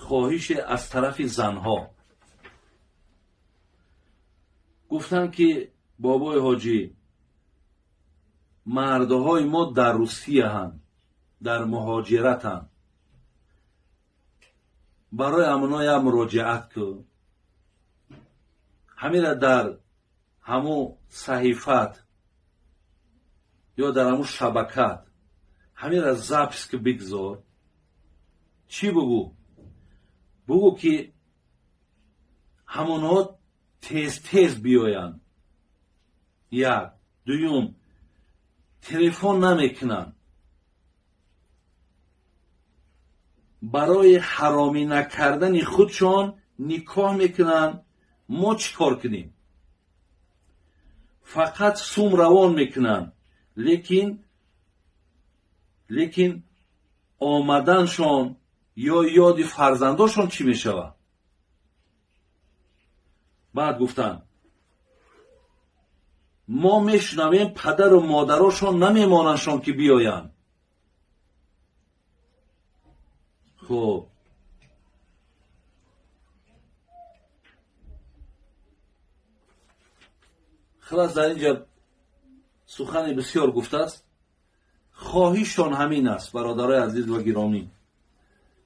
خواهش از طرف زنها. گفتن که بابای حاجی مردهای ما در روسیه هم، در مهاجرت هم، برای امنا هم مراجعت که همین را در همو صحیفت یا در همو شبکت همین را ضبط که بگذار. چی بگو؟ بگو که همونها تیز تیز بیاین. یک. دویم، تلفن نمیکنن. برای حرامی نکردن خودشان نکاح میکنن. ما چی کار کنیم؟ فقط سوم روان میکنن، لیکن آمدنشان یا یاد فرزنداشان چی میشود؟ بعد گفتن ما میشنویم پدر و مادراشان نمیماننشان که بیاین. خب خلاص در اینجا سخن بسیار گفته است. خواهیشان همین است برادرای عزیز و گرامی،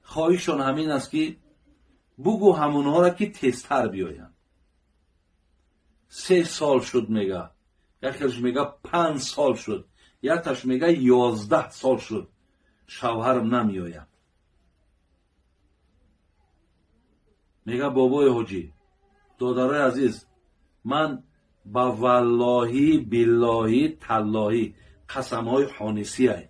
خواهیشان همین است که بگو همونها را که تیزتر بیاین. 3 سال شد میگه، یکیش میگه 5 سال شد، یکیش میگه 11 سال شد شوهرم نمیایم. میگه بابای حاجی دادرای عزیز، من با واللهی باللهی تاللهی قسم های حانسی های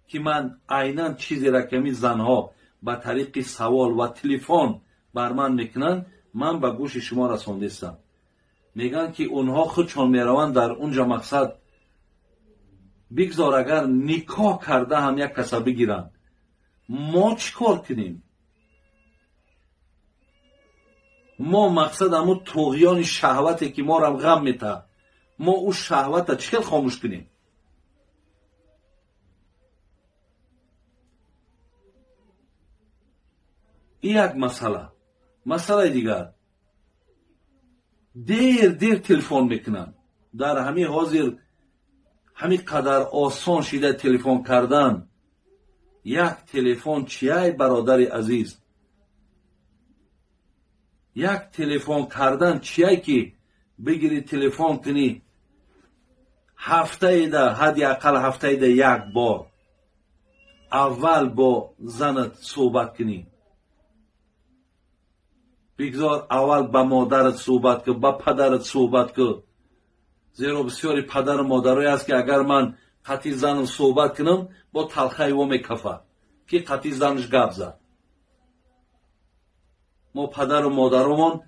که من عیناً چیزی را که می زنها با طریق سوال و تلفن بر من میکنن من به گوش شما رساندستم. میگن که اونها خودشان میروند در اونجا مقصد بگذار اگر نکاح کرده هم یک کسا بگیرن. ما چیکار کنیم؟ ما مقصد همون طغیان شهوتی که ما را غم میته، ما او شهوت چیل خاموش کنیم؟ این یک مسئله دیگر. دیر تلفن میکنن. در همین حاضر همین قدر آسان شده تلفن کردن. یک تلفن چیه برادر عزیز؟ یک تلفن کردن چیه که بگیری تلفن کنی هفته ده، حدی اقل هفته ده یک بار اول با زنت صحبت کنی. بگذار اول با مادرت صحبت که، با پدرت صحبت که. زیرا بسیاری پدر و مادرایی است که اگر من قطعی زنم صحبت کنم با تلخی و میکفه که قطعی زنش گپ زد. ما پدر و مادرمان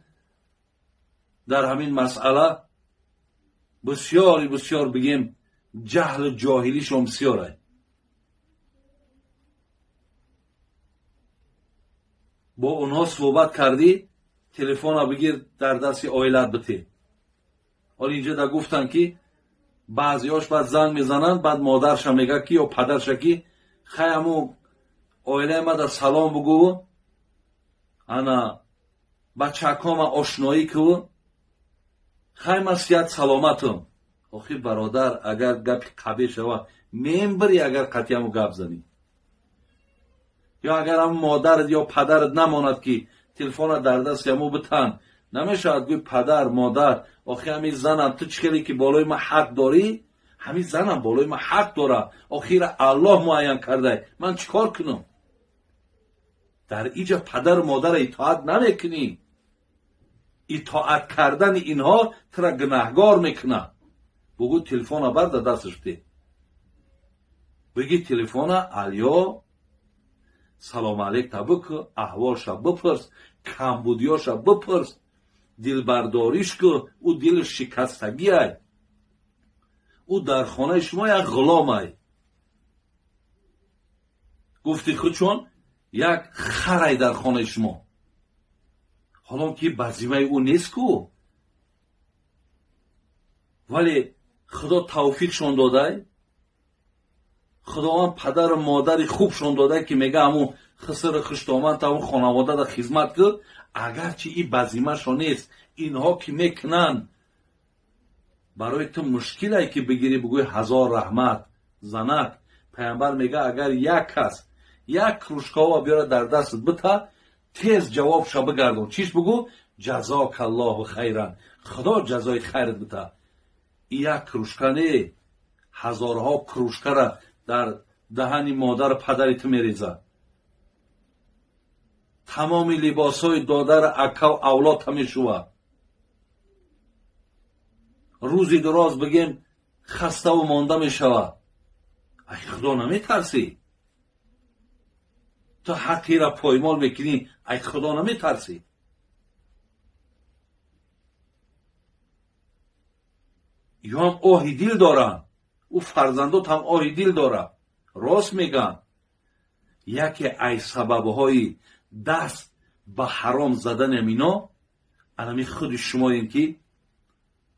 در همین مسئله بسیار بگیم جهل جاهلیشون بسیاره. با اونها صحبت کردی تلفن ها بگیر در دست آیلت بته. حالا اینجا در گفتن که بعضیاش بعد زنگ میزنن، بعد مادرش میگه که یا پدرش که خیمو آیله ما در سلام بگو، انا بچکام آشنایی که خیم اسیت سلامتم. آخی برادر اگر گپ قبیل شود میمبری اگر قطعیمو گپ زنی، یا اگر هم مادرت یا پدرت نماند که تلفن در دست یمو بتن، نمیشود گوی پدر مادر آخی همین زنم تو چکلی که بالای ما حق داری، همین زنم بالای ما حق داره، آخی را الله معین کرده، من چیکار کنم؟ در اینجا پدر و مادر اطاعت نمیکنی. اطاعت کردن اینها ترا گناهگار میکنه. بگو تلفن بر در دستش ده، بگی تلفن علیا سلام علیک تبک، احوالشا بپرس، کمبودیاشا بپرس، دلبرداریش که او دلش شکستگی ای، او در خانه شما یک غلام ای. گفتی خودشون یک خرای در خانه شما، حالا که بزیمه او نیست کو، ولی خدا توفیقشون داده، خداوند پدر و مادر خوبشون داده که میگه همون خسر خشتامن تا اون خانواده دا خدمت کرد. اگرچه این بزیمه شو نیست، اینها که میکنن برای تو مشکلی که بگیری بگوی هزار رحمت زنک. پیامبر میگه اگر یک کس یک کروشکاوا بیاره در دست بتا، تیز جواب شو بگردون، چیش بگو؟ جزاک الله خیرا، خدا جزای خیرت بتا. یک کروشکا نه، هزارها کروشکا را در دهن مادر پدرت میریزه. تمام لباس های دادر اکا و اولاد همیشوه. روزی دراز بگیم خسته و مانده میشوه. ای خدا نمیترسی؟ تو حقی را پایمال میکنی، ای خدا نمیترسی؟ یا هم آهی دل دارن، او فرزندات هم آهی دل داره. راست میگن. یکی ای سببهای دست به حرام زدن امینا الان خود شما این که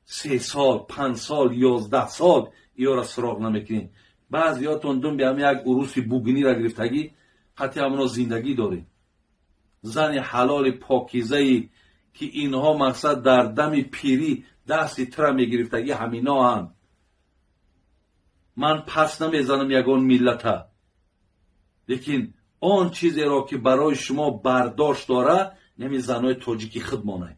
3 سال 5 سال 11 سال یا را سراغ نمیکنین. بعضیاتون دون بیام یک عروسی بوگنی را گرفتگی حتی همونا زندگی داریم. زن حلال پاکیزه ای که اینها مقصد در دم پیری دستی تر میگرفتگی همینا هم. من پس نمیزنم یگان ملت، لیکن آن چیزی را که برای شما برداشت داره نمی زنهای تاجیکی خودمانه.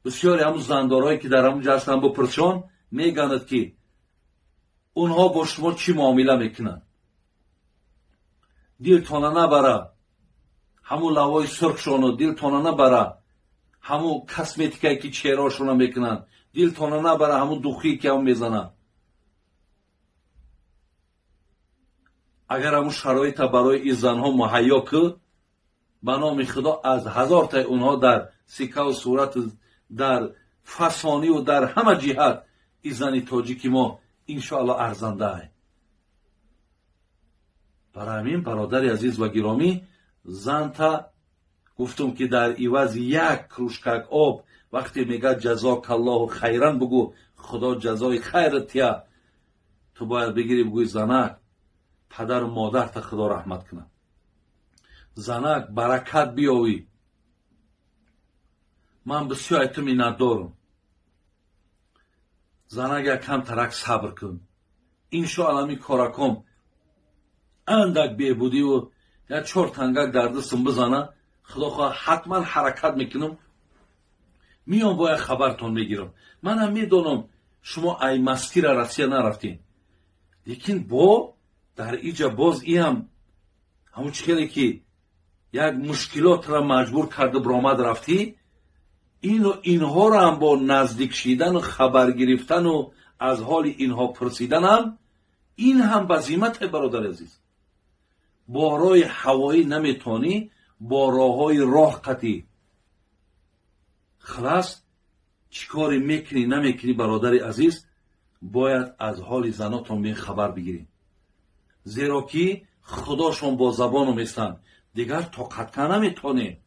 بسیاری همون زندارهایی که در همون جشن بپرسان میگند که اونها با شما چی معامله میکنن. دلتانه نبره همون لوای سرخشانو، دلتانه نبره همون کسمتیکایی که چهرهاشون میکنن، دلتانه نبره همون دوخی که هم میزنن. اگر همون شرایط برای این زنها مهیا که به نام خدا از 1000 تا اونها در سکه و صورت در فسانی و در همه جهت این زن تاجیکی ما انشاءالله ارزنده است. برای همین برادر عزیز و گرامی، زن تا گفتم که در عوض یک کروشکک آب وقتی میگه جزاک الله خیرا بگو خدا جزای خیرت تیا، تو باید بگیری بگوی زنک پدر و مادر تا خدا رحمت کنه. زنک برکت بیاوی. من بسیار ایتو مینت دارم. زنک یک کم ترک صبر کن. انشاءالله می کارکم اندک بیبودی و یا 4 تنگک در دستم بزنه، خدا خواه حتما حرکت میکنم، میام باید خبرتون میگیرم. من هم میدونم شما ای مستی را رسیه نرفتین، لیکن با در ایجا باز ای هم همون چیلی که یک مشکلات را مجبور کرده برآمد رفتی، اینها را هم با نزدیک شیدن و خبر گرفتن و از حال اینها پرسیدن هم این هم بزیمت برادر عزیز. با راه هوایی نمیتونی، با راههای راه قطعی. خلاص چیکاری میکنی نمیکنی برادر عزیز، باید از حال زناتون به خبر بگیریم، زیرا که خداشون با زبانو میستن. دیگر طاقت که نمیتونی.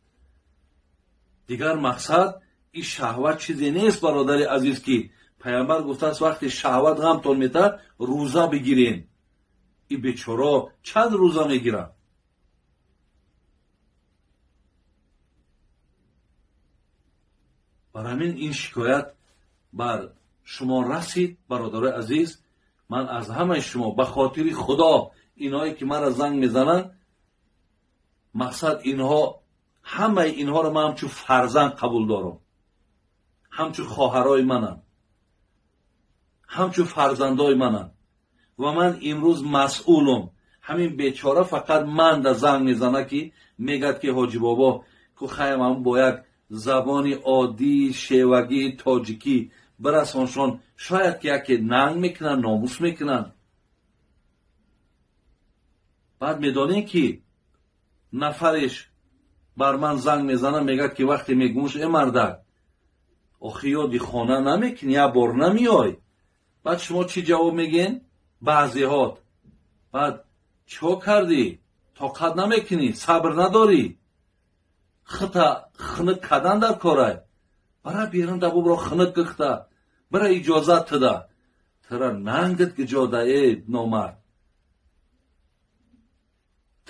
دیگر مقصد این شهوت چیزی نیست برادر عزیز که پیامبر گفته است وقتی شهوت غمتون میته روزه بگیرین. این بیچاره چند روزه میگیرن؟ برای همین این شکایت بر شما رسید برادر عزیز. من از همه شما به خاطر خدا اینهایی که مرا زنگ میزنن، مقصد اینها همه اینها رو من همچون فرزند قبول دارم، همچون خواهرای منن، همچون فرزندای منن و من امروز مسئولم. همین بیچاره فقط من در زنگ میزنه که میگد که حاجی بابا که خیلی هم باید زبان عادی شیوگی تاجیکی برسانشان، شاید که یکی ننگ میکنن ناموس میکنن. بعد میدانین که نفرش بر من زنگ میزنه میگه که وقتی میگوش ای مردک آخی یادی خانه نمیکنی یا بار نمیای. بعد شما چی جواب میگین؟ بعضی هات بعد چو کردی؟ طاقت نمیکنی؟ صبر نداری؟ خطا خنک کدن در کاره برای بیرون دبو برا خنک گخته برای اجازت تده ترا ننگت که جاده ای نامرد.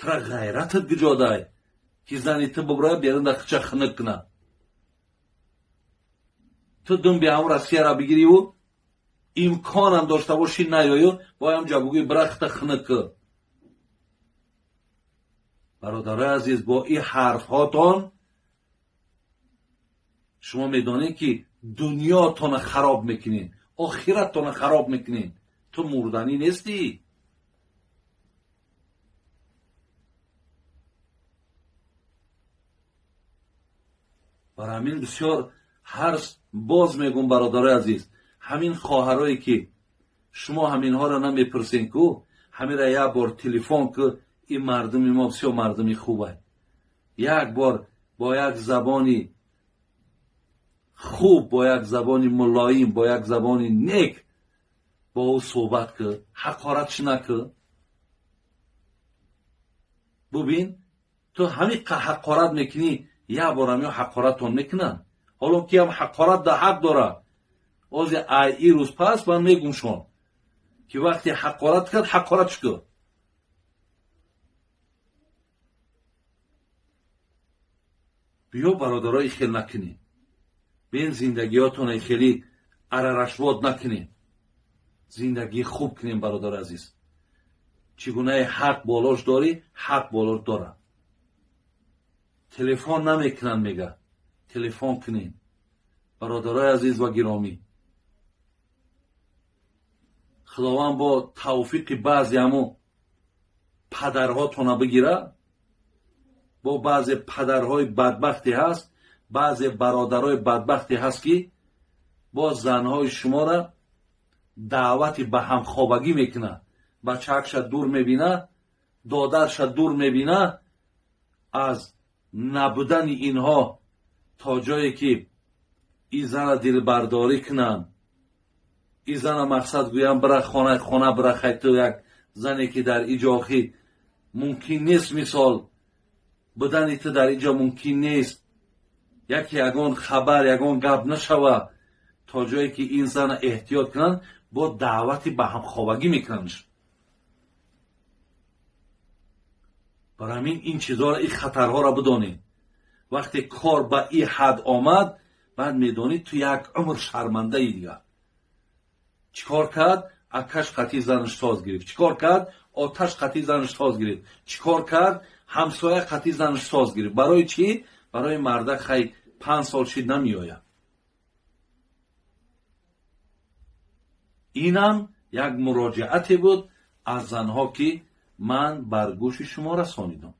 ترا غیرتت گجادای که زنی تو ببرای بیرون در خچه خنک کنه. تو دم بیام راسیه را بگیری و امکانم داشته باشی نیایی بایم جابوگی برخت خنک. برادر عزیز با این حرف هاتون شما میدونید که دنیاتون خراب میکنین، آخرتتون خراب میکنین. تو مردنی نیستی. برای همین بسیار هرس باز میگم برادر عزیز، همین خواهرایی که شما همین ها را نمیپرسین که همین را یک بار تلفن که این مردم ما بسیار مردمی خوبه، یک بار با یک زبانی خوب، با یک زبانی ملایم، با یک زبانی نیک با او صحبت که حقارتش نکه. ببین تو همین حقارت میکنی، یک بار همین حقارتون میکنن. حالا که هم حقارت در حق داره، از ای روز پس من میگم شون که وقتی حقارت کرد حقارتش کرد. بیا برادرای خیل نکنی، بین زندگیاتون خیلی اررشواد نکنین، زندگی خوب کنین برادر عزیز. چگونه حق بالاش داری، حق بالاش داره. تلفن نمیکنن میگه، تلفن کنین برادرای عزیز و گرامی. خداوند با توفیق بعضی همو پدرهاتون بگیره. با بعضی پدرهای بدبختی هست، بعضی برادرهای بدبختی هست که با زنهای شما را دعوتی به همخوابگی میکنه، بچه‌اش دور میبینه، دادرش دور میبینه. از نبودن اینها تا جایی که این زن دل برداری کنن، این زن مقصد گویم برای خانه برای خیلی یک زنی که در اینجا آخی ممکن نیست، مثال بودن تو در اینجا ممکن نیست، یکی یگان خبر یگان گپ نشوه تا جایی که این زن احتیاط کنن با دعوتی به هم خوابگی میکننش. برای همین این چیزها را، این خطرها را بدانید. وقتی کار به این حد آمد بعد میدانید تو یک عمر شرمنده ای دیگه. چیکار کرد؟ آتش قطعی زنش ساز گرفت. چیکار کرد؟ آتش قطعی زنش ساز گرفت. چیکار کرد؟ همسایه قطعی زنش ساز گرفت. برای چی؟ برای مرده خیلی 5 سال شد نمیآید. اینم یک مراجعتی بود از زنها که من بر گوش شما رسانیدم.